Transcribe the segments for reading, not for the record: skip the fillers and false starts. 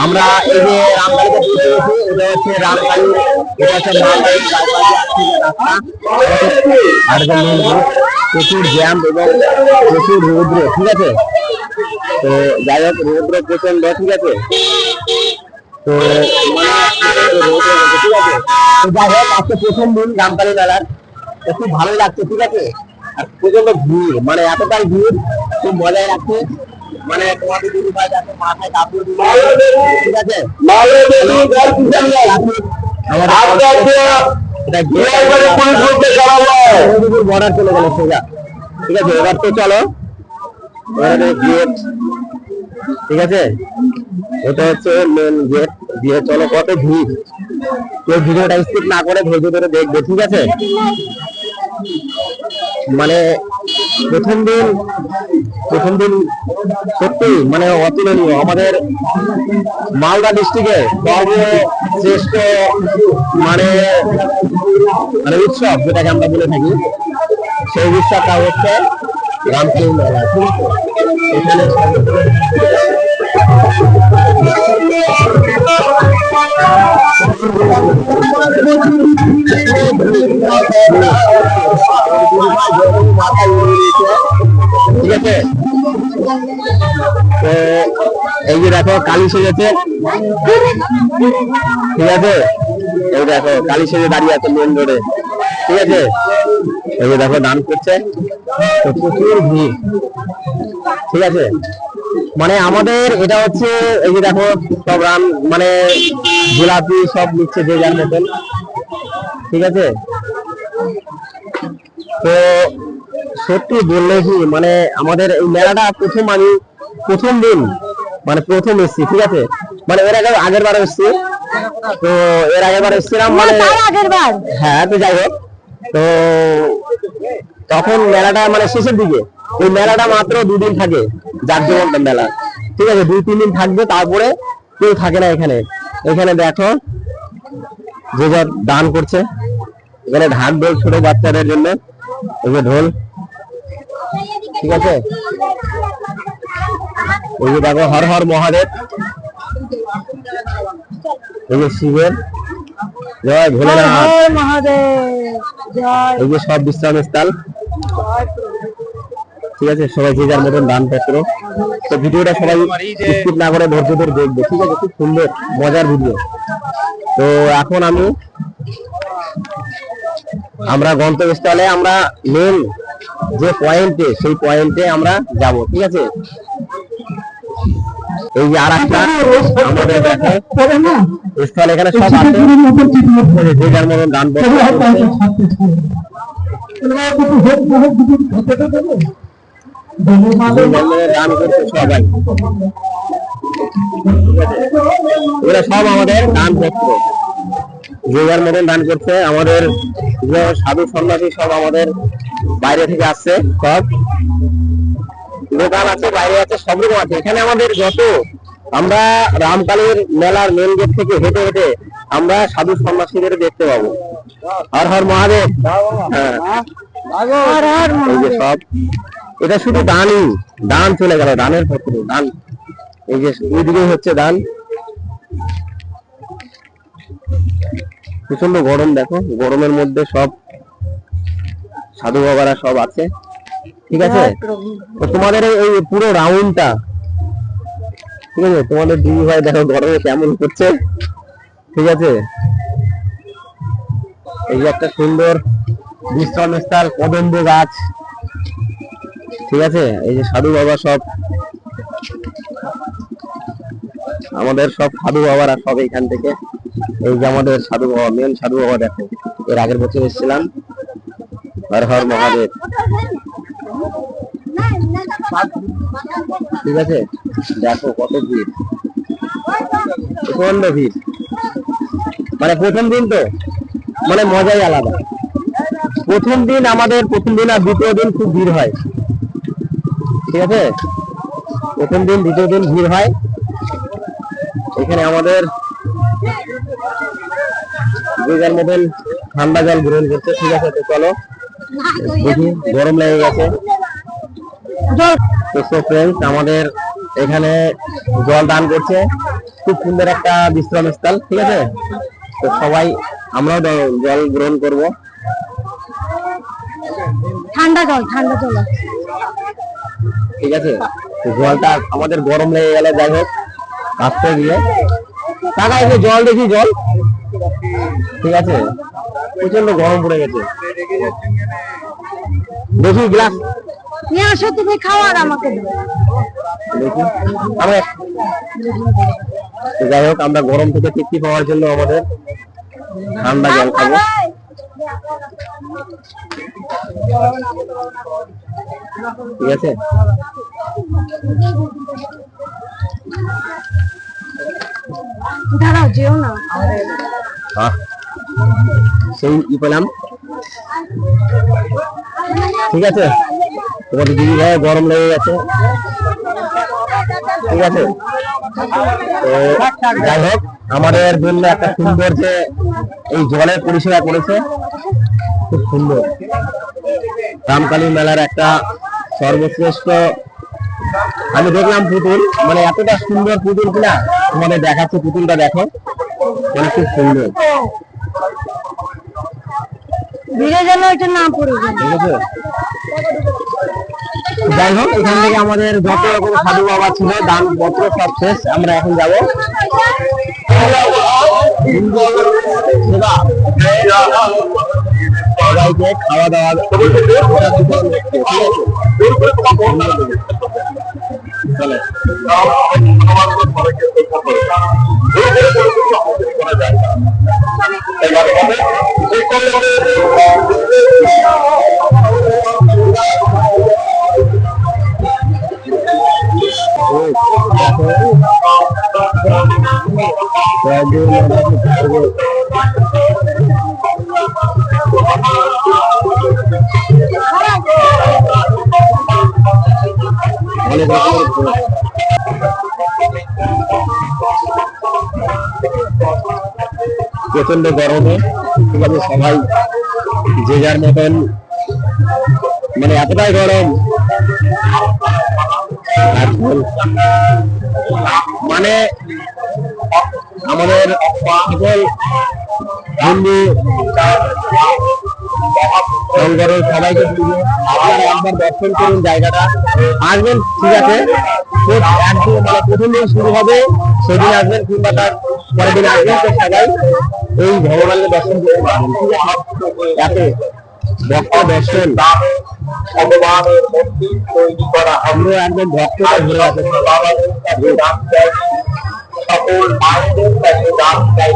আমরা এই যে রামবাড়িতে পৌঁছে গেছি, এটা হচ্ছে রামবাড়ি, এটা হচ্ছে রামবাড়ি রাস্তা, আর প্রচুর জ্যাম এবং প্রচুর রৌদ্র, ঠিক আছে। তো যাই হোক, রৌদ্র প্রচন্ড, ঠিক আছে। তো ঠিক আছে, তো যাই হোক, আজকে প্রথম দিন রামকালী মেলার, খুব ভালো লাগছে, ঠিক আছে। আর প্রচন্ড ভিড়, মানে এতটাই ভিড়, খুব মজাই লাগছে। মানে তোমাদের দিদি ভাই যাতে মাথায় কাপড় দিয়ে, ঠিক আছে। বর্ডার চলে গেল সোজা, ঠিক আছে। এবার তো চলো, গেট, ঠিক আছে। এটা হচ্ছে মেন গেট দিয়ে, চলো। কত ভিড়, কেউ ভিডিওটা স্কিপ না করে ধৈর্য ধরে দেখবে, ঠিক আছে। মানে প্রথম দিন সত্যি মানে অতুলনীয়। আমাদের মালদা ডিস্ট্রিক্টে সর্বশ্রেষ্ঠ মানে মানে উৎসব যেটাকে আমরা বলে থাকি, সেই উৎসবটা হচ্ছে রামকালী মেলা, ঠিক আছে। এখানে ঠিক আছে। তো এই যে দেখো কালী সেজেছে, ঠিক আছে। এই দেখো কালী সেজে দাঁড়িয়ে আছে মেন রোডে, ঠিক আছে। এই যে দেখো দান করছে, তো প্রচুর ভিড়, ঠিক আছে। মানে আমাদের এটা হচ্ছে, এই যে দেখো সব রাম মানে গোলাপি সব নিচ্ছে যে যার মতন, ঠিক আছে। তো সত্যি বললে কি, মানে আমাদের এই মেলাটা প্রথম দিন মানে প্রথম এসছি, ঠিক আছে। মানে এর আগের বার এসছি, তো এর আগের বার এসছিলাম মানে হ্যাঁ। তো যাই হোক, তো তখন মেলাটা মানে শেষের দিকে, ওই মেলাটা মাত্র 2 দিন থাকে, জাঁকজমকটা মেলা, ঠিক আছে। 2-3 দিন থাকবে, তারপরে কেউ থাকে না এখানে। এখানে দেখো যে যা দান করছে, এখানে ঢাক ঢোল ছোট বাচ্চাদের জন্য, এই যে ঢোল, ঠিক আছে। এই যে দেখো হর হর মহাদেব, এই যে শিবের জয়, ভোলেনাথ এই যে সব বিশ্রাম স্থল, ঠিক আছে। সবাই যে যার মতন দানপত্র। তো ভিডিওটা সবাই স্কিপ না করে ধৈর্য ধরে দেখবে, ঠিক আছে। খুব সুন্দর মজার ভিডিও। তো এখন আমরা গন্তব্যস্থলে, আমরা মেন যে পয়েন্টে, সেই পয়েন্টে আমরা যাব, ঠিক আছে। এই যে আর একটা আমাদের দেখো স্থল, এখানে সব আছে, যে যার মতন দানপত্র দান করছে সবাই, এগুলো সব আমাদের দানপত্র, যে যার মতন দান করছে। আমাদের সাধু সন্ন্যাসী সব আমাদের বাইরে থেকে আসছে, সব দোকান আছে, বাইরে আছে, সব রকম আছে। এখানে আমাদের যত, আমরা রামকালীর মেলার মেন গেট থেকে হেঁটে হেঁটে আমরা সাধু সন্ন্যাসীদের দেখতে পাবো। হর হর মহাদেব, হ্যাঁ। এই যে সব, এটা শুধু দান চলে গেল, দানের পত্র, দান। এই যে ওইদিকে হচ্ছে দান। প্রচন্ড গরম, দেখো গরমের মধ্যে সব সাধু বাবারা সব আছে, ঠিক আছে। তো তোমাদের এই পুরো রাউন্ডটা, ঠিক আছে। তোমাদের দিদি ভাই দেখো গরমে কেমন করছে, ঠিক আছে। এই যে একটা সুন্দর বিশ্রাম স্থল, কদম্ব গাছ, ঠিক আছে। এই যে সাধু বাবা সব, আমাদের সব সাধু বাবারা সব এইখান থেকে। এই যে আমাদের সাধু বাবা, মেন সাধু বাবা দেখো, এর আগের বছর এসেছিলাম। হর হর মহাদেব, ঠিক আছে। দেখো কত ভিড়, প্রচন্ড ভিড়। মানে প্রথম দিন তো মানে মজাই আলাদা। প্রথম দিন আর দ্বিতীয় দিন খুব ভিড় হয়, ঠিক আছে। প্রথম দিন দ্বিতীয় দিন ভিড় হয়। এখানে আমাদের যে যার মতন ঠান্ডা জল গ্রহণ করছে, ঠিক আছে। তো চলো দেখি, গরম লেগে গেছে। তো ফ্রেন্ডস, আমাদের এখানে জল দান করছে, খুব সুন্দর একটা বিশ্রাম স্থল। ঠিক আছে, তো সবাই আমরাও জল গ্রহণ করব। ঠান্ডা জল ঠিক আছে, তো জলটা আমাদের গরম লেগে গেল, যাই হোক আসতে গিয়ে টাকা এসে জল দেখি জল। ঠিক আছে, প্রচন্ড গরম পড়ে গেছে, দেখি গ্লাস নিয়ে আসো, তুমি খাওয়ার আমাকে দেখি। যাই হোক, আমরা গরম থেকে তৃপ্তি পাওয়ার জন্য আমাদের ঠান্ডা জল খাবো। ঠিক আছে, দাঁড়াও, যেও না। সেই পেলাম। ঠিক আছে, তোমাদের দিদি ভাই গরম লেগে গেছে। ঠিক আছে, তো যাই হোক, আমাদের জন্য একটা সুন্দর যে এই জলের পরিষেবা করেছে, খুব সুন্দর। রামকালী মেলার একটা সর্বশ্রেষ্ঠ আমি দেখলাম পুতুল, মানে এতটা সুন্দর পুতুল কিনা তোমাদের দেখাচ্ছে, পুতুলটা দেখো, মানে খুব সুন্দর। ভিড়ে যেন এটা না পড়ে যায়। ঠিক আছে, যাই হোক, এখান থেকে আমাদের যত রকম সাধু বাবা ছিল দান পত্র সব শেষ। আমরা এখন যাব সবাইকে খাওয়া দাওয়া। প্রচন্ড গরমে ঠিক আছে, সবাই যে যার মতন, মানে এতটাই গরম, মানে আমাদের সকল হিন্দু সংগঠন সবাইকে আপনারা একবার দর্শন করুন, জায়গাটা আসবেন। ঠিক আছে, একদিন মানে প্রথম দিন শুরু হবে সেদিন আসবেন, কিংবা তার পরের দিন আসবেন, তো সবাই এই ভগবানকে দর্শন করতে পারবেন। ঠিক আছে, এত ভক্ত দর্শন, ভগবানের মন্দির তৈরি করা, আমরা একদম ভক্তটা ঘুরে আছে, সকল মায়েদের কাছে দান চাই।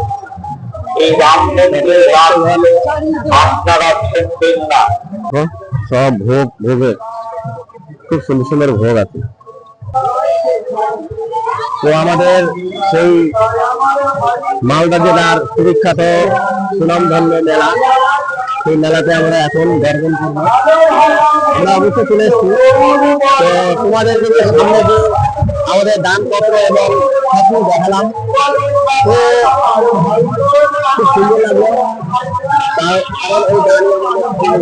এই রাম মন্দিরের রাম হলে আপনারা শুনবেন না, সব ভোগ ভোগে খুব সুন্দর সুন্দর ভোগ আছে। তো আমাদের সেই মালদা জেলার সুবিখ্যাত সুনামধন্য মেলা, সেই মেলাতে আমরা এখন দর্শন করবো। আমরা অবশ্যই চলে এসেছি, তো তোমাদের যদি সামনে যে আমাদের দানপত্র এবং ঠাকুর দেখালাম, তো খুব সুন্দর লাগলো। তাই আমার ওই গান ঠিক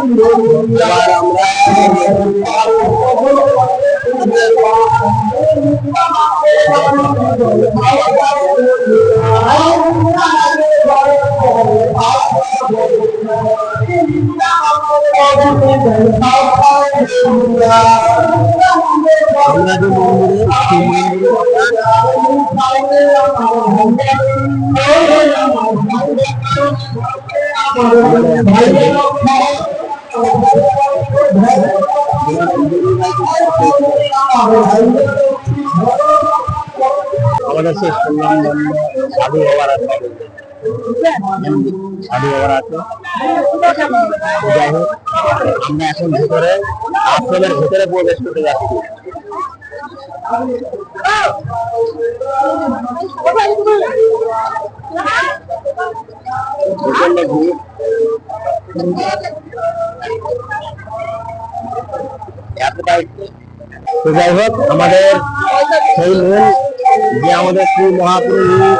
এবার আমরা আমরা যে আমাদের শেষ করলাম সাধু বাবার আছে, সাধু বাবার আছে। যাই হোক, আমরা এখন ভিতরে আশ্রমের ভিতরে প্রবেশ করতে যাচ্ছি। তো যাই হোক, আমাদের সেই মূল যে আমাদের শ্রী মহাপুরুষ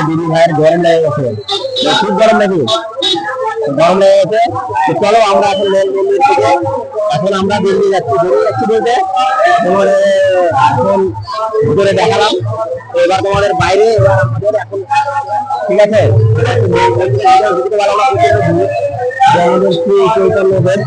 দিদি ভাইয়ের গরম লেগে গেছে, খুব গরম নাকি? গরম লেগে গেছে। তো চলো আমরা এখন মেন মন্দির থেকে এখন আমরা বেরিয়ে যাচ্ছি বলতে তোমার এখন ভিতরে দেখালাম। তো এবার তোমাদের বাইরে এবার আমাদের এখন ঠিক আছে আমাদের শ্রী চৈতন্যদেব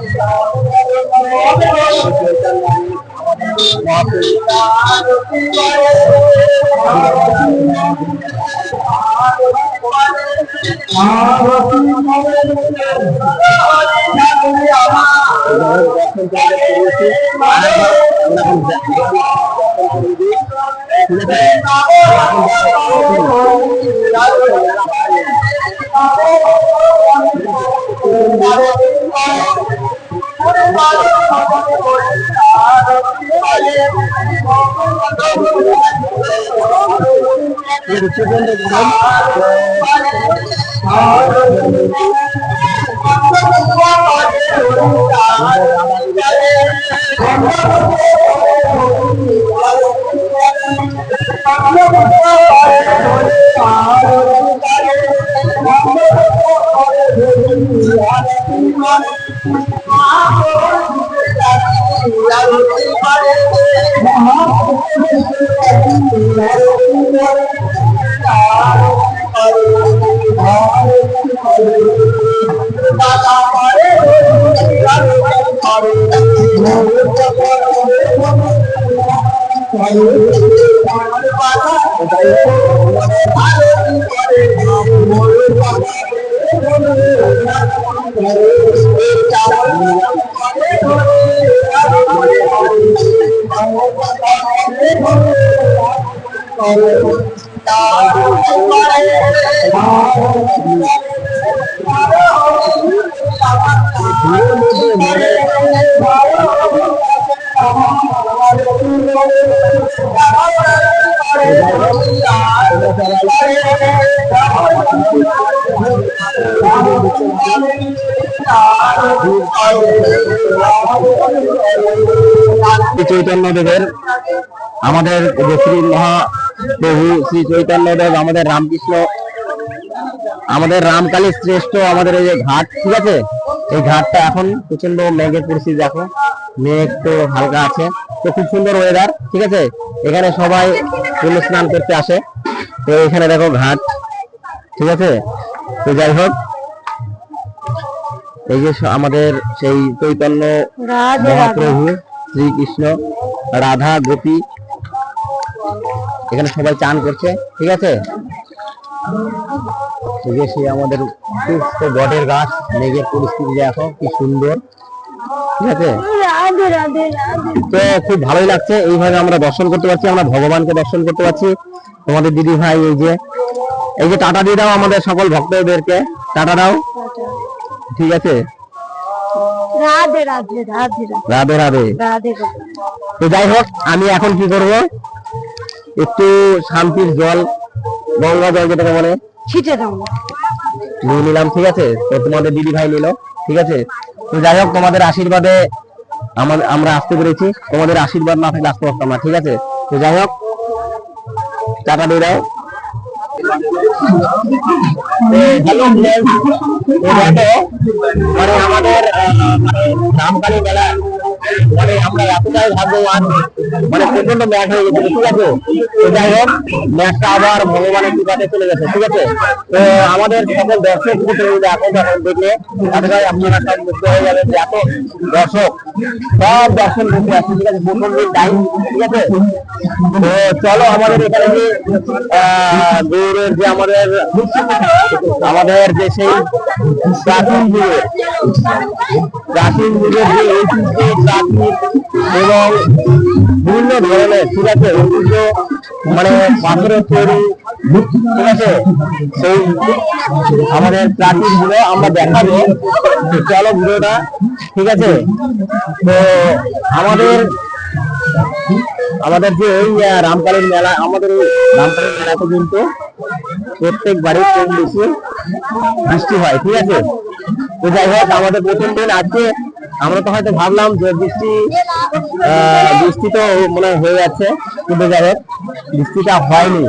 চৈতন্যদেবের আমাদের যে শ্রী মহাপ্রভু শ্রী চৈতন্যদেব আমাদের রামকৃষ্ণ আমাদের রামকালী শ্রেষ্ঠ আমাদের এই যে ঘাট, ঠিক আছে, এই ঘাটটা এখন প্রচন্ড মেঘের পরিস্থিতি, দেখো মেঘ তো হালকা আছে, তো খুব সুন্দর ওয়েদার, ঠিক আছে। এখানে সবাই পুণ্য স্নান করতে আসে, তো এখানে দেখো ঘাট, ঠিক আছে। তো যাই হোক, এই যে আমাদের সেই চৈতন্য মহাপ্রভু শ্রীকৃষ্ণ রাধা গোপী এখানে সবাই চান করছে, ঠিক আছে। এই যে সেই আমাদের বটের গাছ, মেঘের পরিস্থিতি দেখো কি সুন্দর, ঠিক আছে। তো খুব ভালোই লাগছে, এইভাবে আমরা দর্শন করতে পারছি, আমরা ভগবানকে দর্শন করতে পারছি। তোমাদের দিদি ভাই এই যে টাটা দিয়ে দাও আমাদের সকল ভক্তদেরকে, টাটা দাও, ঠিক আছে। রাধে রাধে রাধে রাধে রাধে রাধে। তো যাই হোক, আমি এখন কি করব, একটু শান্তির জল, গঙ্গা জল যেটাকে বলে, ছিটে দাও, নিয়ে নিলাম, ঠিক আছে। তো তোমাদের দিদি ভাই নিল, ঠিক আছে। তো যাই হোক, তোমাদের আশীর্বাদে আমরা আসতে পেরেছি, তোমাদের আশীর্বাদ না থাকলে আসতে পারতাম না, ঠিক আছে। তো যাই হোক, টাকা দিয়ে দাও। হ্যালো মানে আমাদের রামকালী মেলা, মানে আমরা এতটাই ভাগ্যবান, মানে প্রচন্ড ম্যাচ হয়ে গেছে, ঠিক আছে। তো যাই হোক, ম্যাচটা আবার ভগবানের কৃপাতে চলে গেছে, ঠিক আছে। তো আমাদের সকল দর্শক এখন দেখলে এতটাই আপনারা সব মুক্ত হয়ে যাবেন যে এত দর্শক সব দর্শন করতে আসছে, ঠিক আছে, প্রথম দিন টাইম, ঠিক আছে। তো চলো, আমাদের এখানে যে গৌড়ের যে আমাদের যে সেই প্রাচীন যুগের যে ঐতিহ্য, প্রাচীন এবং বিভিন্ন ধরনের, ঠিক আছে, ঐতিহ্য মানে পাথরের তৈরি, ঠিক আছে, সেই আমাদের প্রাচীন গুলো আমরা দেখাবো। চলো ভিডিওটা, ঠিক আছে। তো আমাদের যে এই রামকালীর মেলা, আমাদের এই রামকালীর মেলাতে কিন্তু প্রত্যেক বাড়ি কম বেশি বৃষ্টি হয়, ঠিক আছে। তো যাই হোক, আমাদের প্রথম দিন আজকে আমরা তো হয়তো ভাবলাম যে বৃষ্টি তো মনে হয়ে যাচ্ছে, কিন্তু যাই হোক বৃষ্টিটা হয়নি।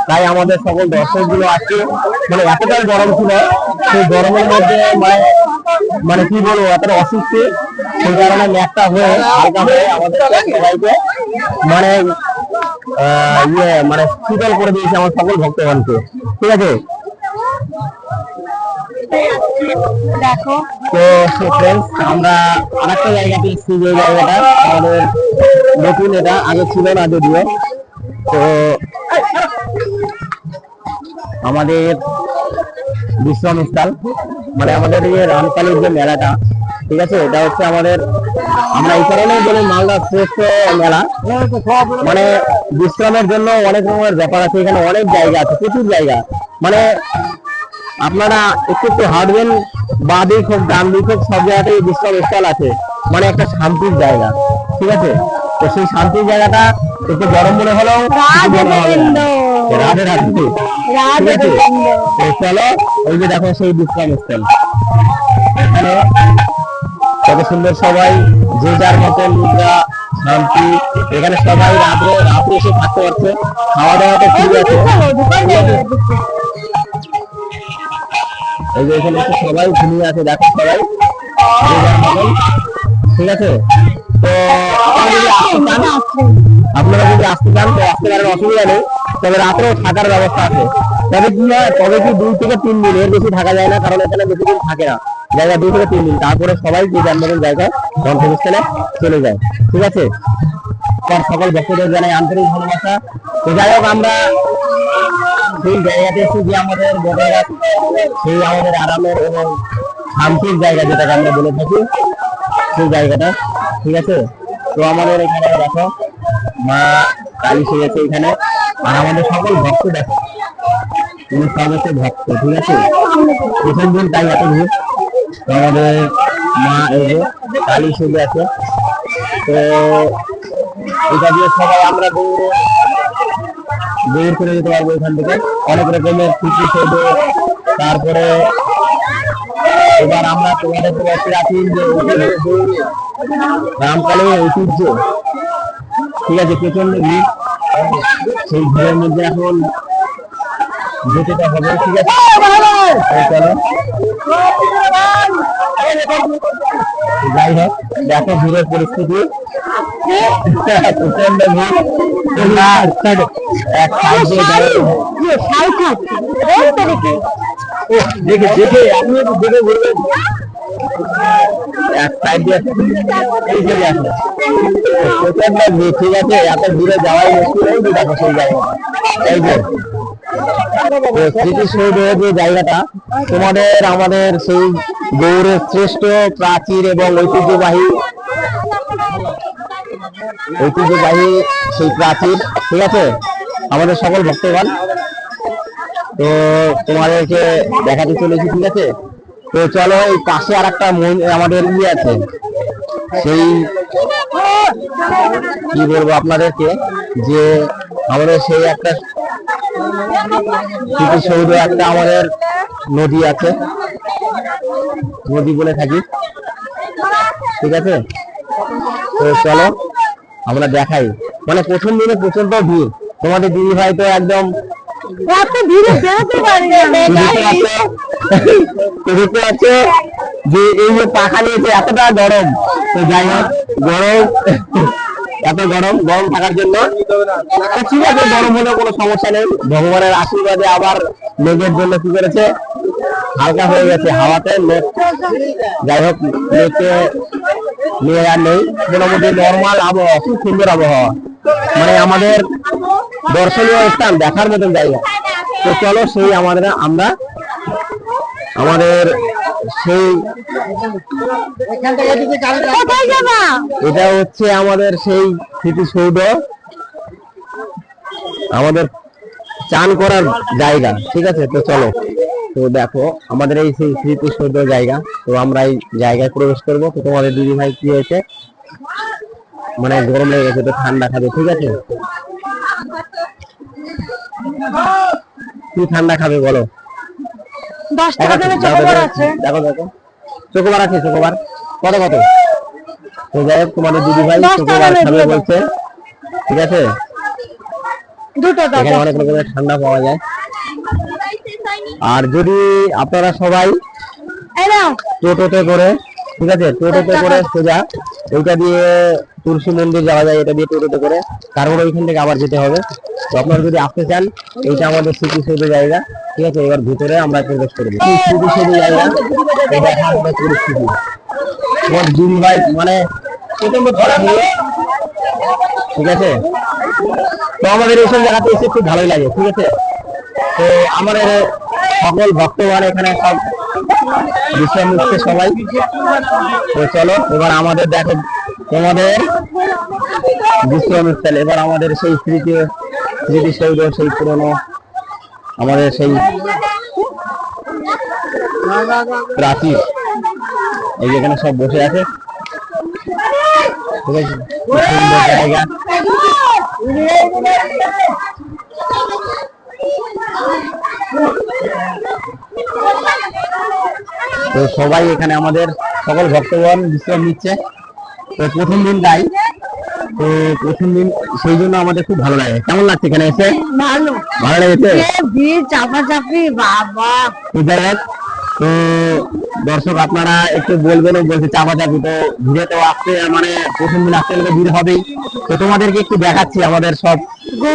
তাই আমাদের সকল দর্শক গুলো আজকে মানে এতটাই গরম ছিল, সেই গরমের মধ্যে মানে কি বলবো, এতটা অসুস্থি, সেই কারণে ম্যাচটা হয়ে হালকা হয়ে আমাদের সবাইকে মানে মানে শীতল করে দিয়েছে আমার সকল ভক্তগণকে, ঠিক আছে। দেখো তো ফ্রেন্ডস আমরা আরেকটা জায়গাতে এসেছি, যে জায়গাটা আমাদের নতুন, এটা আগে ছিল না যদিও। তো আমাদের বিশ্রামস্থল, মানে আমাদের এই রামকালীর যে মেলাটা, ঠিক আছে, এটা হচ্ছে আমাদের, আমরা এই কারণে বলি মালদার শ্রেষ্ঠ মেলা। মানে বিশ্রামের জন্য অনেক রকমের ব্যাপার আছে, এখানে অনেক জায়গা আছে, প্রচুর জায়গা। মানে আপনারা একটু একটু হাঁটবেন, বাঁ দিক হোক ডান দিক হোক, সব জায়গাতেই বিশ্রাম স্থল আছে, মানে একটা শান্তির জায়গা, ঠিক আছে। তো সেই শান্তির জায়গাটা একটু গরম মনে হলেও কিছু মনে হবে না। রাধে রাধে, ঠিক আছে। তো চলো, ওই যে দেখো সেই বিশ্রাম স্থল, এখানে কত সুন্দর, সবাই যে যার মতন মুদ্রা, শান্তি। এখানে সবাই রাত্রে এসে থাকতে পারছে, খাওয়া দাওয়াটা ঠিক আছে। এই যে এখানে এসে সবাই ঘুমিয়ে আছে, দেখো সবাই যে যার মতন, ঠিক আছে। তো আপনারা যদি আসতে চান তো আসতে পারেন, অসুবিধা নেই। তবে রাত্রেও থাকার ব্যবস্থা আছে। তবে কি হয়, তবে কি 2 থেকে 3 দিন, এর বেশি থাকা যায় না, কারণ এখানে বেশি দিন থাকে না, জায়গা 2 থেকে 3 দিন। তারপরে সবাই যে যার মতন জায়গায় গন্তব্যস্থলে চলে যায়, ঠিক আছে। তার সকল ভক্তদের জানাই আন্তরিক ভালোবাসা। তো যাই হোক, আমরা সেই জায়গাতে এসে যে আমাদের বড়রা, সেই আমাদের আরামের এবং শান্তির জায়গা, যেটাকে আমরা বলে থাকি, সেই জায়গাটা, ঠিক আছে। তো আমাদের এখানে দেখো মা কালী সেজেছে এখানে, আর আমাদের সকল ভক্ত দেখো, তুমি সব হচ্ছে ভক্ত, ঠিক আছে। প্রথম দিন তাই এত ভিড়। তো আমাদের মা এই যে কালী সেজে আছে। তো এটা দিয়ে সবাই আমরা দৌড় করে যেতে পারবো এখান থেকে, অনেক রকমের খুশি সেজে। তারপরে এবার আমরা তোমাদের বলতে রাখি যে রামকালীর ঐতিহ্য, ঠিক আছে, প্রচন্ড ভিড়। সেই ভিড়ের মধ্যে এখন যেতে হবে, ঠিক আছে। চলো, যাই হোক, দেখো ভিড়ের পরিস্থিতি, প্রচন্ড ভিড়। দেখে দেখে আপনি দেখে বলবেন, এক সাইড দিয়ে আসে, প্রচন্ড ভিড়, ঠিক আছে। এত দূরে যাওয়াই মুশকিল, এই যে দেখো সেই জায়গা, এই যে স্মৃতিসৌধের যে জায়গাটা, তোমাদের আমাদের সেই গৌড়ের শ্রেষ্ঠ প্রাচীর এবং ঐতিহ্যবাহী সেই প্রাচীর, ঠিক আছে, আমাদের সকল ভক্তগণ। তো তোমাদেরকে দেখাতে চলেছি, ঠিক আছে। তো চলো, এই পাশে আর একটা আমাদের আছে, সেই কি বলবো আপনাদেরকে, যে আমাদের সেই একটা স্মৃতিসৌধ, একটা আমাদের নদী আছে, নদী বলে থাকি, ঠিক আছে। তো চলো আমরা দেখাই। মানে প্রথম দিনে প্রচন্ড ভিড়, তোমাদের দিদি ভাই তো একদম বুঝতে পারছো যে এই যে পাখা নিয়েছে, এতটা গরম। তো যাই হোক, এত গরম থাকার জন্য ঠিক আছে, গরম হলেও কোনো সমস্যা নেই, ভগবানের আশীর্বাদে। আবার মেঘের জন্য কি করেছে, হালকা হয়ে গেছে হাওয়াতে মেঘ। যাই হোক, মেঘে আর নেই, মোটামুটি নর্মাল আবহাওয়া, খুব সুন্দর আবহাওয়া, মানে আমাদের দর্শনীয় স্থান, দেখার মতন জায়গা। তো চলো, সেই আমরা আমাদের সেই এটা হচ্ছে আমাদের সেই স্মৃতিসৌধ, আমাদের চান করার জায়গা, ঠিক আছে। তো চলো, তো দেখো আমাদের এই সেই স্মৃতিসৌধ জায়গা। তো আমরা এই জায়গায় প্রবেশ করবো। তো তোমাদের দিদি ভাই কি হয়েছে, মানে গরম লেগে গেছে, তো ঠান্ডা খাবে, ঠিক আছে। কি ঠান্ডা খাবে বলো? 10 টাকা দামে চকোবার আছে, দেখো চকোবার আছে, চকোবার কত? তো যাই হোক, তোমাদের দিদি ভাই চকোবার খাবে বলছে, ঠিক আছে। এখানে অনেক রকমের ঠান্ডা পাওয়া যায়। আর যদি আপনারা সবাই টোটোতে করে, ঠিক আছে, টোটোতে করে সোজা ওইটা দিয়ে তুলসী মন্দির যাওয়া যায়, এটা দিয়ে টোটোতে করে, তারপরে ওইখান থেকে আবার যেতে হবে। তো আপনারা যদি আসতে চান, এইটা আমাদের স্মৃতিসৌধ জায়গা, ঠিক আছে। এবার ভিতরে আমরা প্রবেশ করবো। স্মৃতিসৌধ জায়গা, এই দেখেন আমাদের পরিস্থিতি। তোমার দিন ভাই মানে প্রচন্ড ধরা হয়ে, ঠিক আছে। তো আমাদের এইসব জায়গাতে এসে খুব ভালোই লাগে, ঠিক আছে। তো আমাদের সকল ভক্তগণ এখানে সব বিশ্রাম নিচ্ছে সবাই। তো চলো এবার আমাদের দেখো তোমাদের বিশ্রামস্থল, এবার আমাদের সেই স্মৃতিসৌধ, সেই পুরনো আমাদের সেই প্রাচীর, এই যেখানে সব বসে আছে, ঠিক আছে। সুন্দর জায়গা। তো সবাই এখানে আমাদের সকল ভক্তগণ বিশ্রাম নিচ্ছে। তো প্রথম দিন যাই, তো প্রথম দিন সেই জন্য আমাদের খুব ভালো লাগে। কেমন লাগছে এখানে এসে? ভালো ভালো লেগেছে। ভিড় চাপাচাপি বাবা। তো দর্শক আপনারা একটু বলবেন, বলছে চাপাচাপি, তো ভিড়ে তো আসতে মানে প্রথম দিন আসতে গেলে ভিড় হবেই। তো তোমাদেরকে একটু দেখাচ্ছি আমাদের সব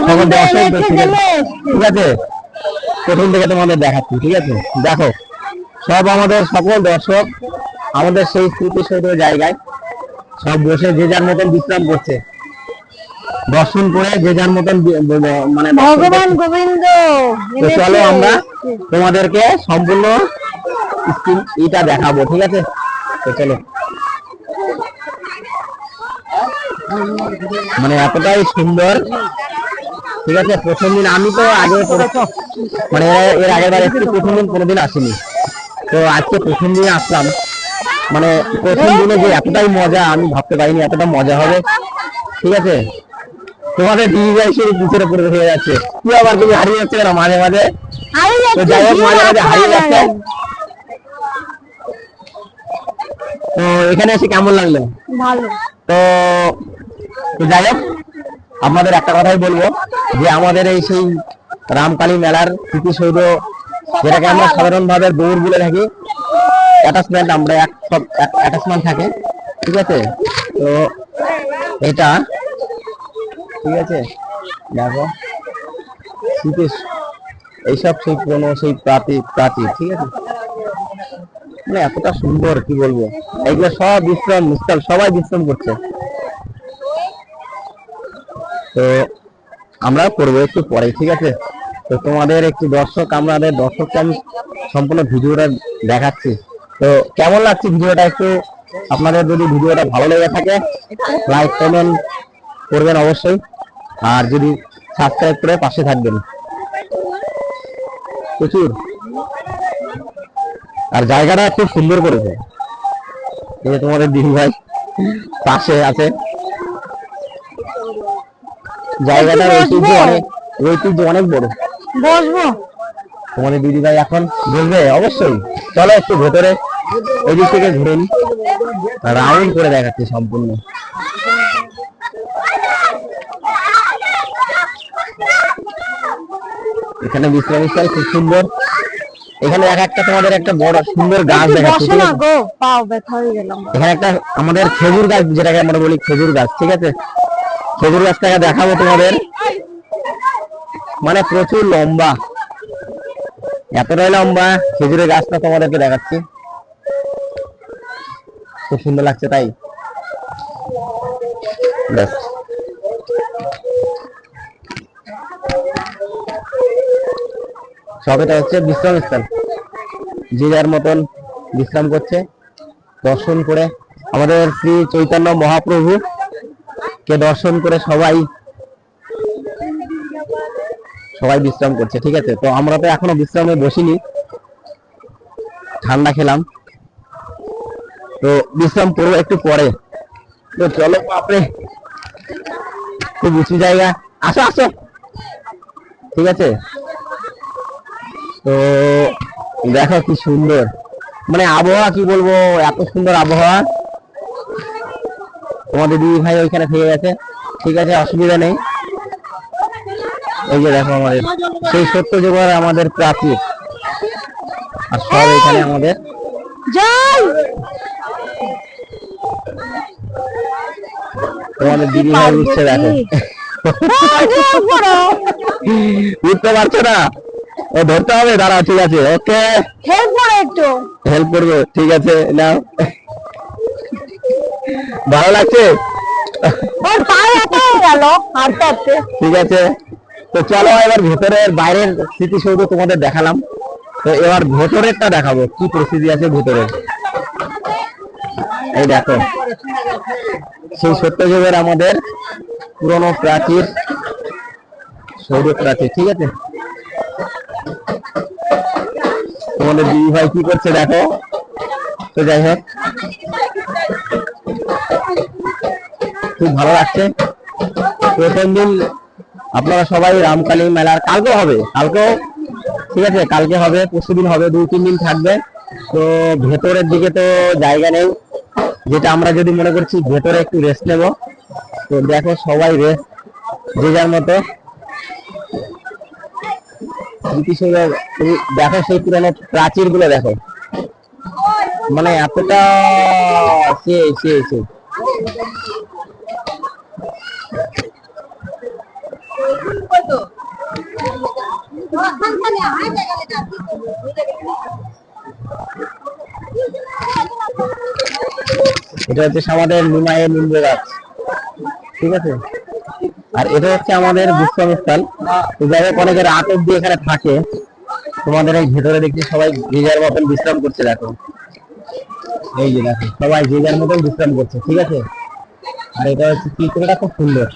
সকল দর্শক, ঠিক আছে। প্রথম থেকে তোমাদের দেখাচ্ছি, ঠিক আছে। দেখো সব আমাদের সকল দর্শক আমাদের সেই স্মৃতিসৌধ জায়গায় সব বসে যে যার মতন বিশ্রাম করছে, দর্শন করে যে যার মতন মানে ভগবান গোবিন্দ। তো চলো আমরা তোমাদেরকে সম্পূর্ণ এটা দেখাবো, ঠিক আছে। তো চলো, মানে এতটাই সুন্দর, ঠিক আছে। প্রথম দিন আমি তো আগে মানে এর আগের বার এসেছি, প্রথম দিন কোনোদিন আসিনি। তো আজকে প্রথম দিনে আসলাম, মানে প্রথম দিনে যে এতটাই মজা আমি ভাবতে পারিনি এতটা মজা হবে, ঠিক আছে। তোমাদের দিদিভাই শুধু পিছনে পড়ে হয়ে যাচ্ছে, কি আবার তুমি হারিয়ে যাচ্ছে কেন মাঝে মাঝে? তো যাই হোক, মাঝে মাঝে হারিয়ে যাচ্ছে। তো এখানে এসে কেমন লাগলো? ভালো। তো যাই হোক, আপনাদের একটা কথাই বলবো যে আমাদের এই সেই রামকালী মেলার স্মৃতিসৌধ, যেটাকে আমরা সাধারণ ভাবে দৌড় বলে থাকি, অ্যাটাচমেন্ট, আমরা সব অ্যাটাচমেন্ট থাকে, ঠিক আছে। তো এটা, ঠিক আছে, দেখো স্মৃতি, এইসব সেই পুরনো সেই প্রাচীর, ঠিক আছে। মানে এতটা সুন্দর, কি বলবো, এইগুলো সব বিশ্রাম স্থল, সবাই বিশ্রাম করছে। তো আমরা করবো একটু পরে, ঠিক আছে। তো তোমাদের একটু আমাদের দর্শককে আমি সম্পূর্ণ ভিডিওটা দেখাচ্ছি। তো কেমন লাগছে ভিডিওটা, একটু আপনাদের যদি ভিডিওটা ভালো লেগে থাকে লাইক কমেন্ট করবেন অবশ্যই, আর যদি সাবস্ক্রাইব করে পাশে থাকবেন প্রচুর। আর জায়গাটা খুব সুন্দর করেছে, এই যে তোমাদের দিদি ভাই পাশে আছে। জায়গাটা ঐতিহ্য অনেক বড়। বসবো? তোমাদের দিদি ভাই এখন বলবে অবশ্যই। চলো একটু ভেতরে ওই দিক থেকে ঘুরে নি, রাউন্ড করে দেখাচ্ছি সম্পূর্ণ। এখানে বিশ্রামস্থল খুব সুন্দর। এখানে একটা তোমাদের একটা বড় সুন্দর গাছ দেখাচ্ছি, ঠিক আছে? পাও ব্যথা হয়ে গেল। এখানে একটা আমাদের খেজুর গাছ, যেটাকে আমরা বলি খেজুর গাছ, ঠিক আছে। খেজুর গাছটাকে দেখাবো তোমাদের, মানে প্রচুর লম্বা, এতটাই লম্বা খেজুরের গাছটা তোমাদেরকে দেখাচ্ছি, খুব সুন্দর লাগছে তাই। সব এটা হচ্ছে বিশ্রাম স্থল, যে যার মতন বিশ্রাম করছে, দর্শন করে আমাদের শ্রী চৈতন্য মহাপ্রভু কে দর্শন করে সবাই বিশ্রাম করছে, ঠিক আছে। তো আমরা তো এখনো বিশ্রামে বসিনি, ঠান্ডা খেলাম, তো বিশ্রাম করবো একটু পরে। তো চলো, বাপরে খুব উঁচু জায়গা, আসো আসো, ঠিক আছে। তো দেখো কি সুন্দর, মানে আবহাওয়া, কি বলবো, এত সুন্দর আবহাওয়া। তোমাদের দিদি ভাই ওইখানে থেকে গেছে, ঠিক আছে, অসুবিধা নেই। এই যে দেখো আমাদের সেই সত্য যুগের আমাদের প্রাচীর, আর সব এখানে আমাদের তোমাদের দিদি ভাই উঠছে, দেখো উঠতে পারছো না? ও ধরতে হবে, দাঁড়াও, ঠিক আছে, ওকে, হেল্প করো একটু। হেল্প করবো, ঠিক আছে, নাও। ভালো লাগছে? ওর পায়ে এত হয়ে গেল হাঁটতে হাঁটতে। ঠিক আছে, তো চলো এবার ভেতরের বাইরের স্মৃতিসৌধ তোমাদের দেখালাম, তো এবার ভেতরেরটা দেখাবো কি পরিস্থিতি আছে ভেতরের। এই দেখো, সেই সত্যযুগের আমাদের পুরনো প্রাচীর, সৌধ প্রাচীর, ঠিক আছে। তোমাদের দিদি ভাই কি করছে দেখো। তো যাই হোক, খুব ভালো লাগছে। প্রথম দিন আপনারা সবাই রামকালী মেলার, কালকেও হবে, কালকেও, ঠিক আছে, কালকে হবে, পরশুদিন হবে, 2-3 দিন থাকবে। তো ভেতরের দিকে তো জায়গা নেই, যেটা আমরা যদি মনে করছি ভেতরে একটু রেস্ট নেব, তো দেখো সবাই রেস্ট, যে যার মতো। দেখো সেই পুরানো প্রাচীর গুলো দেখো, মানে এতটা সে সে সে এটা হচ্ছে আমাদের নিমাইয়ের নিম্ব গাছ, ঠিক আছে। আর এটা হচ্ছে আমাদের বিশ্রামস্থল। তো যাই হোক, অনেকে রাত অব্দি এখানে থাকে। তোমাদের এই ভেতরে দেখছি সবাই যে যার মতন বিশ্রাম করছে, দেখো, এই যে দেখো সবাই যে যার মতন বিশ্রাম করছে, ঠিক আছে। আর এটা হচ্ছে চিত্রটা খুব সুন্দর।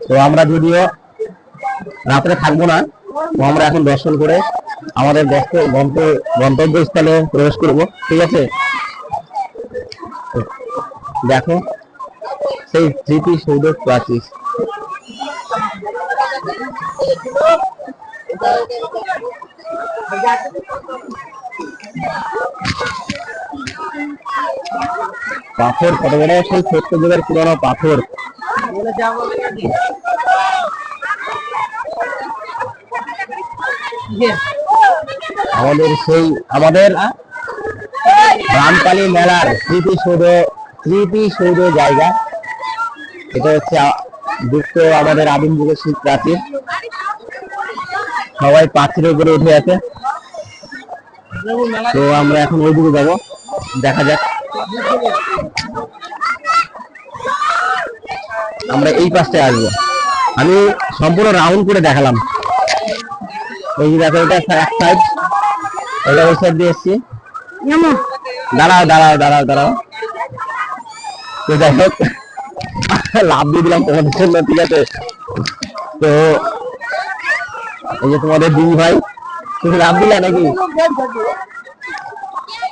তো আমরা যদিও রাত্রে থাকবো না, তো আমরা এখন দর্শন করে আমাদের গন্তব্যস্থলে প্রবেশ করব, ঠিক আছে। দেখো সেই স্মৃতিসৌধ প্রাচীর। পাথর কত বড়, সেই সত্যযুগের পুরনো পাথর। আমাদের রামকালী মেলার স্মৃতিসৌধ জায়গা। এটা হচ্ছে যুক্ত আমাদের আদিম যুগের শীত প্রাচীর। সবাই পাথরের উপরে উঠে আছে। তো আমরা এখন ওই দিকে যাবো, দেখা যাক। আমরা এই পাশটায় আসবো, আমি সম্পূর্ণ রাউন্ড করে দেখালাম। এই যে দেখো, এটা এক সাইড, এটা ওই সাইড দিয়ে এসছি। দাঁড়াও দাঁড়াও দাঁড়াও দাঁড়াও, তো যাই হোক, লাভ দিয়ে দিলাম তোমাদের জন্য, ঠিক আছে। তো এই যে তোমাদের দিদি ভাই, তুমি লাভ দিলে নাকি?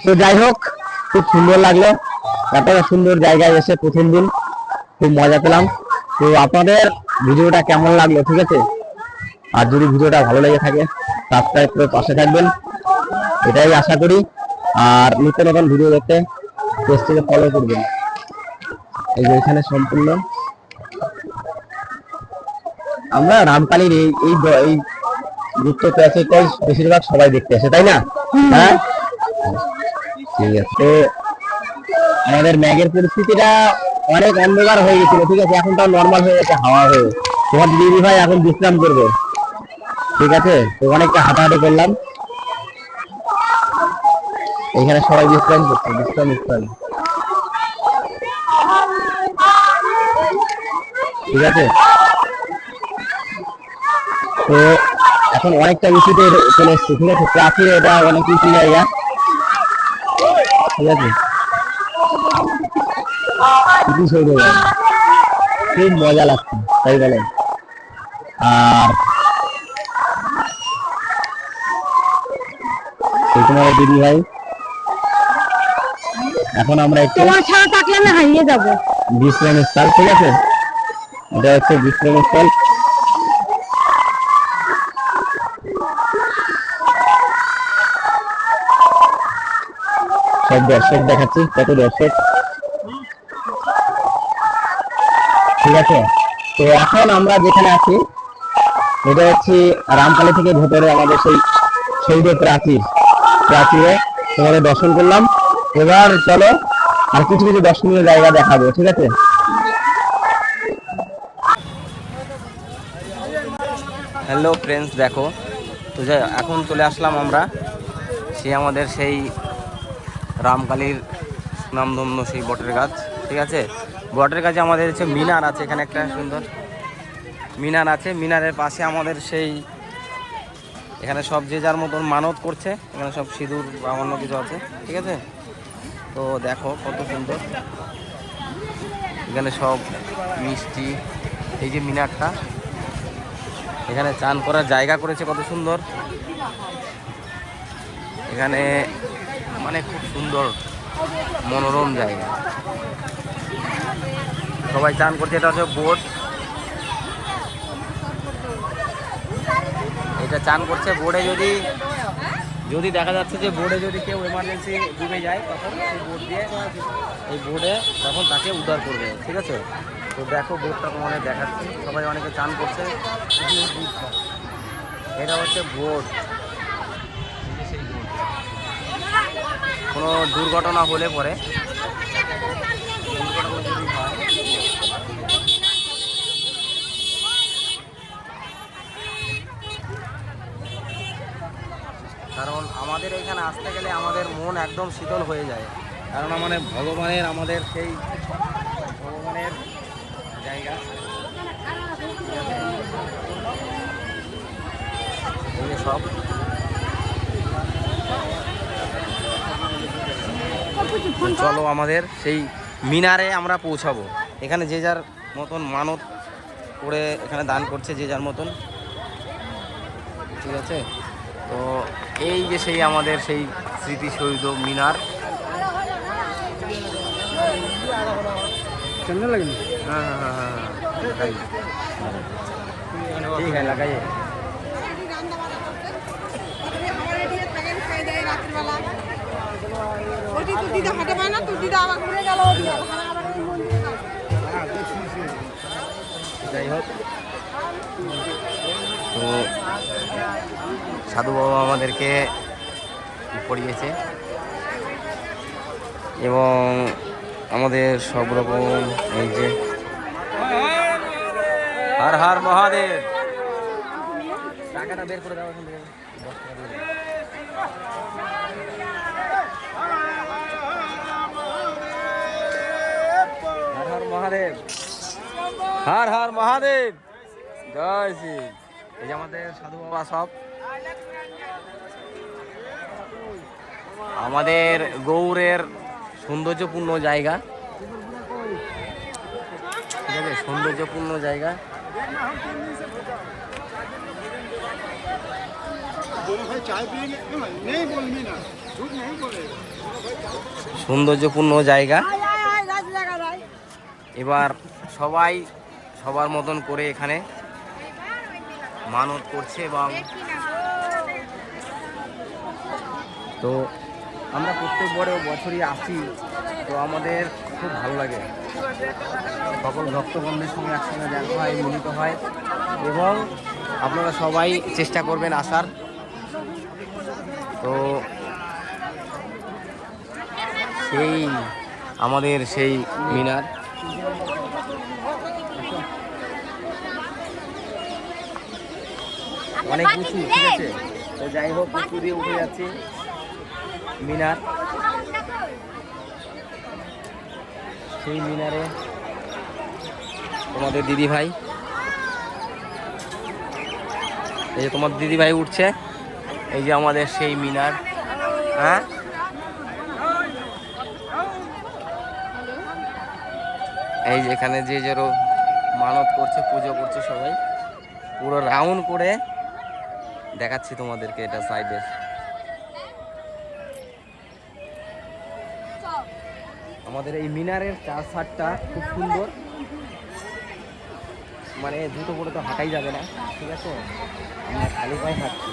তো যাই হোক, খুব সুন্দর লাগলো, এত সুন্দর জায়গায় এসে প্রথম দিন খুব মজা পেলাম। তো আপনাদের ভিডিওটা কেমন লাগলো, ঠিক আছে। আর যদি ভিডিওটা ভালো লেগে থাকে সাবস্ক্রাইব করে পাশে থাকবেন, এটাই আশা করি। আর নিত্য নতুন ভিডিও দেখতে পেজটিকে ফলো করবেন। এই যে এখানে সম্পূর্ণ আমরা রামকালীর এই যুক্ত প্রাচীরটাই বেশিরভাগ সবাই দেখতে আসে, তাই না? হ্যাঁ, ঠিক আছে। তো আমাদের ম্যাগের পরিস্থিতিটা অনেক অন্ধকার হয়ে গেছিল, ঠিক আছে, এখন তো নর্মাল হয়ে গেছে, হাওয়া হয়ে। তোমার দিদি ভাই এখন বিশ্রাম করবে, ঠিক আছে। তো অনেকটা হাঁটাহাঁটি করলাম, এখানে সবাই বিশ্রাম করছে, বিশ্রাম, ঠিক আছে। তো এখন অনেকটা উঁচুতে চলে এসছে, ঠিক আছে, প্রাচীরে এটা অনেক উঁচু জায়গা, ঠিক আছে। খুব মজা লাগছে, তাই বলেন। আর তোমার দিদি ভাই, এখন আমরা একটু তোমার ছাড়া থাকলে আমি হারিয়ে যাবো। বিশ্রামস্থল, ঠিক আছে, এটা হচ্ছে বিশ্রামস্থল। সব দর্শক দেখাচ্ছি, কত দর্শক, ঠিক আছে। তো এখন আমরা যেখানে আছি এটা হচ্ছে রামকালী থেকে ভেতরে আমাদের সেই সৌধ প্রাচীরে তোমাদের দর্শন করলাম। এবার চলো আর কিছু কিছু দর্শনীয় জায়গা দেখাবো, ঠিক আছে। হ্যালো ফ্রেন্ডস, দেখো তো যাই এখন চলে আসলাম আমরা আমাদের সেই রামকালীর নামধন্য সেই বটের গাছ। ঠিক আছে, বটের গাছে আমাদের হচ্ছে মিনার আছে, এখানে একটা সুন্দর মিনার আছে। মিনারের পাশে আমাদের সেই এখানে সব যে যার মতন মানত করছে, এখানে সব সিঁদুর বা অন্য কিছু আছে। ঠিক আছে, তো দেখো কত সুন্দর এখানে সব মিষ্টি। এই যে মিনারটা, এখানে চান করার জায়গা করেছে কত সুন্দর। এখানে মানে খুব সুন্দর মনোরম জায়গা, সবাই চান করছে। এটা হচ্ছে বোট, এটা চান করছে বোর্ডে। যদি দেখা যাচ্ছে যে বোর্ডে যদি কেউ এমার্জেন্সি ডুবে যায়, তখন সেই বোট দিয়ে এই বোর্ডে তখন তাকে উদ্ধার করবে। ঠিক আছে, তো দেখো বোটটা তোমাদের দেখাচ্ছি, সবাই অনেকে চান করছে। এটা হচ্ছে বোট, সেই বোট কোনো দুর্ঘটনা হলে পরে যদি হয়, কারণ আমাদের এখানে আসতে গেলে আমাদের মন একদম শীতল হয়ে যায়, কারণ আমাদের ভগবানের আমাদের সেই ভগবানের জায়গা। এই যে সব চলো আমাদের সেই মিনারে আমরা পৌঁছাবো। এখানে যে যার মতন মানত করে এখানে দান করছে, যে যার মতন। ঠিক আছে, তো এই যে সেই আমাদের সেই স্মৃতিসৌধ মিনার। हाँ हाँ हाँ हाँ ठीक है लगाइए। যাই হোক, তো সাধু বাবা আমাদেরকে পড়িয়েছে এবং আমাদের সব রকম এই যে হর হর মহাদেব, টাকাটা বের করে দাও এখন থেকে। হর হর মহাদেব, হর হর মহাদেব, জয় শ্রী। এই যে আমাদের সাধু বাবা সব আমাদের গৌড়ের সৌন্দর্যপূর্ণ জায়গা। ঠিক আছে, সৌন্দর্যপূর্ণ জায়গা। সৌন্দর্যপূর্ণ জায়গা। এবার সবাই সবার মতন করে এখানে মানত করছে এবং তো আমরা প্রত্যেক বছরই আসি, তো আমাদের খুব ভালো লাগে। সকল ভক্তবন্ধের সঙ্গে একসঙ্গে দেখা হয়, মিলিত হয় এবং আপনারা সবাই চেষ্টা করবেন আসার। তো সেই আমাদের সেই মিনার, অনেক উঁচু। ঠিক আছে, তো যাই হোক উঁচু দিয়ে উঠে যাচ্ছি মিনার। সেই মিনারে তোমাদের দিদি ভাই, এই যে তোমার দিদি ভাই উঠছে। এই যে আমাদের সেই মিনার। হ্যাঁ, এই যে এখানে যে যারও মানত করছে, পুজো করছে, সবাই পুরো রাউন্ড করে দেখাচ্ছি তোমাদেরকে এটা সাইডে। আমাদের এই মিনারের চার সাইডটা খুব সুন্দর, মানে জুতো পরে তো হাঁটাই যাবে না। ঠিক আছে, আমরা খালি পায়ে হাঁটছি।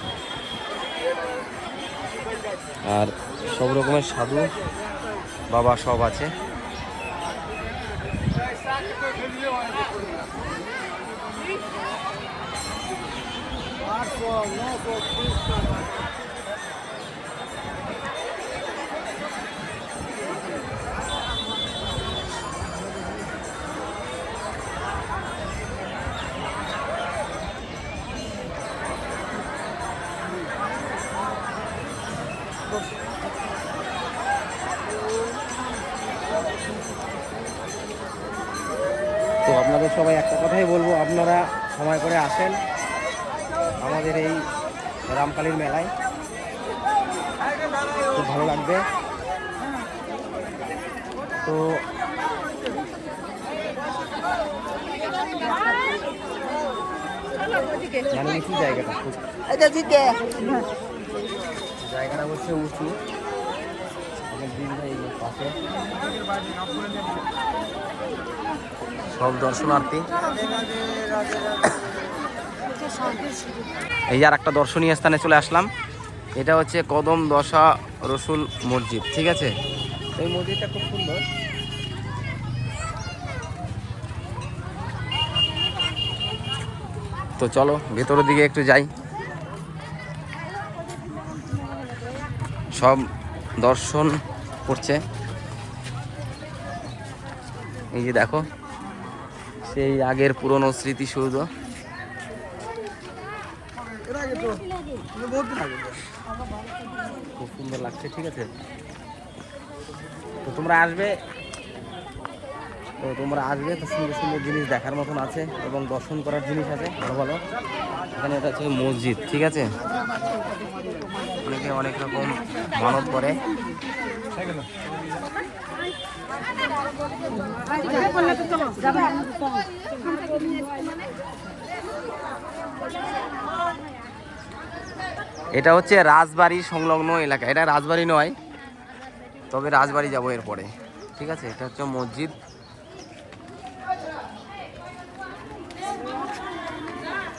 আর সব রকমের সাধু বাবা সব আছে। তো আপনাদের সবাই একটা কথাই বলবো, আপনারা সময় করে আসেন আমাদের এই রামকালীর মেলায়, খুব ভালো লাগবে। তো জানেন কি জায়গাটা, জায়গাটা হচ্ছে উঁচু, পাশে সব দর্শনার্থী। এই আর একটা দর্শনীয় স্থানে চলে আসলাম, এটা হচ্ছে কদম দশা রসুল মসজিদ, ঠিক আছে। এই মসজিদটা খুব সুন্দর। তো চলো ভেতরের দিকে একটু যাই। সব দর্শন করছে, এই যে দেখো সেই আগের পুরনো স্মৃতিসৌধ। খুব সুন্দর লাগছে, ঠিক আছে। তো তোমরা আসবে, তো সুন্দর সুন্দর জিনিস দেখার মতন আছে এবং দর্শন করার জিনিস আছে ভালো ভালো। এখানে এটা হচ্ছে মসজিদ, ঠিক আছে। অনেকে অনেক রকম মানত করে। এটা হচ্ছে রাজবাড়ি সংলগ্ন এলাকা, এটা রাজবাড়ি নয়, তবে রাজবাড়ি যাবো এরপরে, ঠিক আছে। এটা হচ্ছে মসজিদ।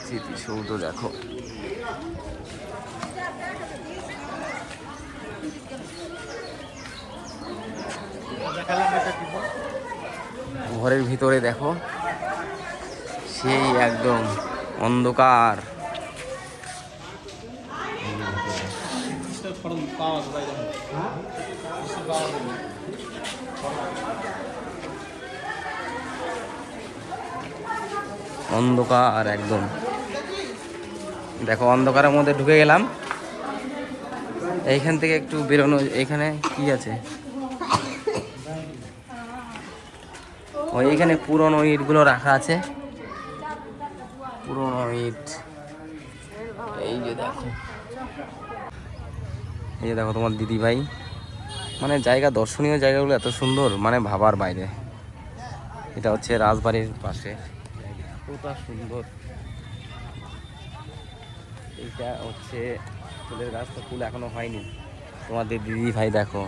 স্মৃতিসৌধ দেখো, ঘরের ভিতরে দেখো সেই একদম অন্ধকার। অন্ধকার একদম দেখো, অন্ধকারের মধ্যে ঢুকে গেলাম। এইখান থেকে একটু বেরোনো, এখানে কি আছে, এইখানে পুরনো ইটগুলো রাখা আছে, পুরনো ইট। এই যে দেখো, এই যে দেখো তোমার দিদি ভাই, মানে জায়গা, দর্শনীয় জায়গাগুলো এত সুন্দর, মানে ভাবার বাইরে। এটা হচ্ছে রাজবাড়ির পাশে, এতটা সুন্দর। এইটা হচ্ছে ফুলের গাছ, তো ফুল এখনো হয়নি। তোমাদের দিদি ভাই দেখো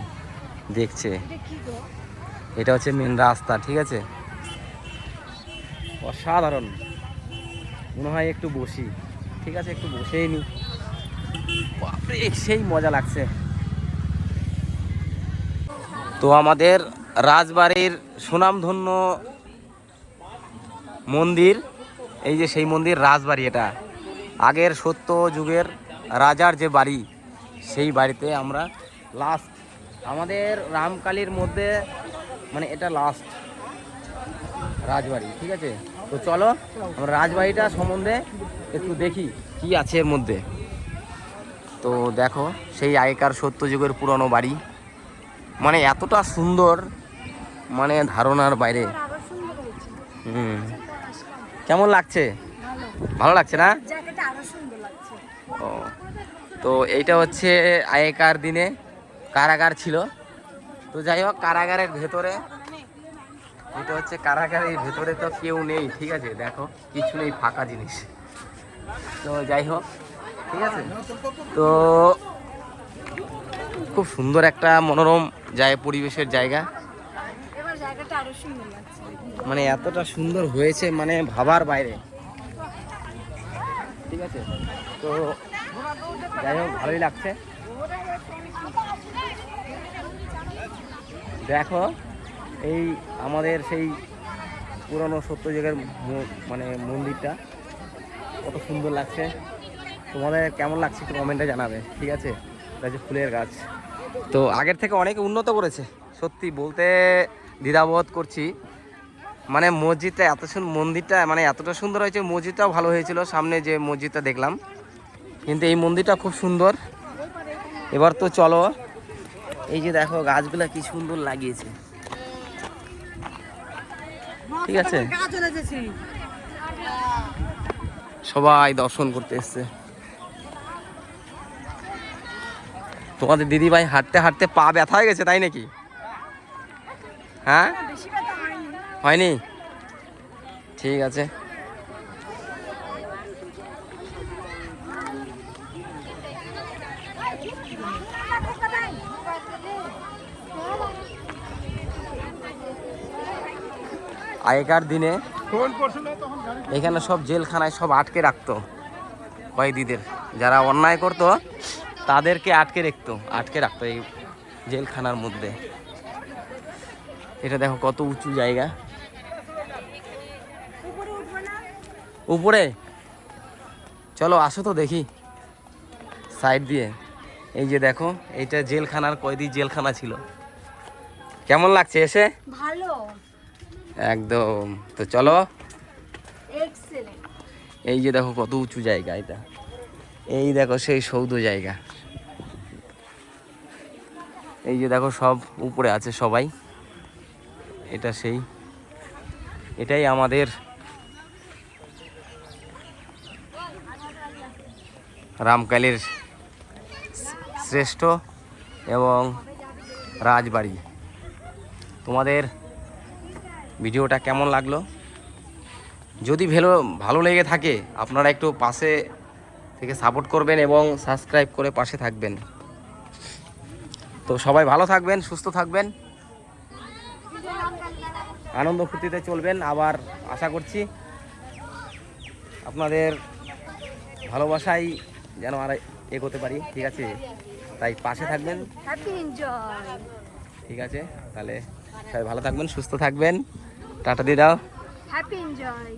দেখছে, এটা হচ্ছে মেন রাস্তা, ঠিক আছে। অসাধারণ, মনে হয় একটু বসি, ঠিক আছে, একটু বসেই নি। বাপরে সেই মজা লাগছে। তো আমাদের রাজবাড়ির সুনামধন্য মন্দির, এই যে সেই মন্দির রাজবাড়ি, এটা আগের সত্য যুগের রাজার যে বাড়ি, সেই বাড়িতে আমরা লাস্ট আমাদের রামকালীর মধ্যে, মানে এটা লাস্ট রাজবাড়ি, ঠিক আছে। তো চলো আমরা রাজবাড়িটা সম্বন্ধে একটু দেখি কি আছে এর মধ্যে। তো দেখো সেই আগেকার সত্য যুগের পুরনো বাড়ি, মানে এতটা সুন্দর, মানে ধারণার বাইরে। কেমন লাগছে? ভালো লাগছে না? ও, তো এইটা হচ্ছে আগেকার দিনে কারাগার ছিল। তো যাই হোক, কারাগারের ভেতরে, এটা হচ্ছে কারাগারের ভেতরে তো কেউ নেই, ঠিক আছে। দেখো কিছু নেই, ফাঁকা জিনিস। তো যাই হোক, ঠিক আছে। তো খুব সুন্দর একটা মনোরম পরিবেশের জায়গা, মানে এতটা সুন্দর হয়েছে, মানে ভাবার বাইরে, ঠিক আছে। তো যাই হোক, ভালোই লাগছে। দেখো এই আমাদের সেই পুরনো সত্যযুগের মানে মন্দিরটা কত সুন্দর লাগছে। তোমাদের কেমন লাগছে একটু কমেন্টে জানাবে, ঠিক আছে। এটা হচ্ছে ফুলের গাছ। তো আগের থেকে অনেক উন্নত করেছে, সত্যি বলতে দ্বিধাবোধ করছি। মানে মসজিদটা এত সুন্দর, মন্দিরটা মানে এতটা সুন্দর হয়েছে, মসজিদটাও ভালো হয়েছিল সামনে যে মসজিদটা দেখলাম, কিন্তু এই মন্দিরটা খুব সুন্দর। এবার তো চলো, এই যে দেখো গাছগুলা কি সুন্দর লাগিয়েছে, ঠিক আছে? সবাই দর্শন করতে এসছে। তোমাদের দিদি ভাই হাঁটতে হাঁটতে পা ব্যথা হয়ে গেছে, তাই নাকি? হ্যাঁ, হয়নি? ঠিক আছে। আগেকার দিনে এখানে সব জেলখানায় সব আটকে রাখতো কয়েদিদের, যারা অন্যায় করতো তাদেরকে আটকে রাখতো এই জেলখানার মধ্যে। এটা দেখো কত উঁচু জায়গা, উপরে চলো আসো তো দেখি সাইড দিয়ে। এই যে দেখো, এইটা জেলখানার কয়েদি জেলখানা ছিল। কেমন লাগছে এসে? ভালো, একদম। তো চলো, এক্সেলেন্ট। এই যে দেখো কত উঁচু জায়গা এটা, এই দেখো সেই সৌধ জায়গা। এই যে দেখো সব উপরে আছে সবাই, এটাই আমাদের রামকালীর শ্রেষ্ঠ এবং রাজবাড়ি। তোমাদের ভিডিওটা কেমন লাগলো? যদি ভালো লেগে থাকে আপনারা একটু পাশে থেকে সাপোর্ট করবেন এবং সাবস্ক্রাইব করে পাশে থাকবেন। তো সবাই ভালো থাকবেন, সুস্থ থাকবেন, আনন্দ ফুর্তিতে চলবেন। আবার আশা করছি আপনাদের ভালোবাসাই যেন আর এগোতে পারি, ঠিক আছে? তাই পাশে থাকবেন। Happy enjoy. ঠিক আছে, তাহলে সবাই ভালো থাকবেন, সুস্থ থাকবেন, টাটা দিয়ে দাও। Happy enjoy.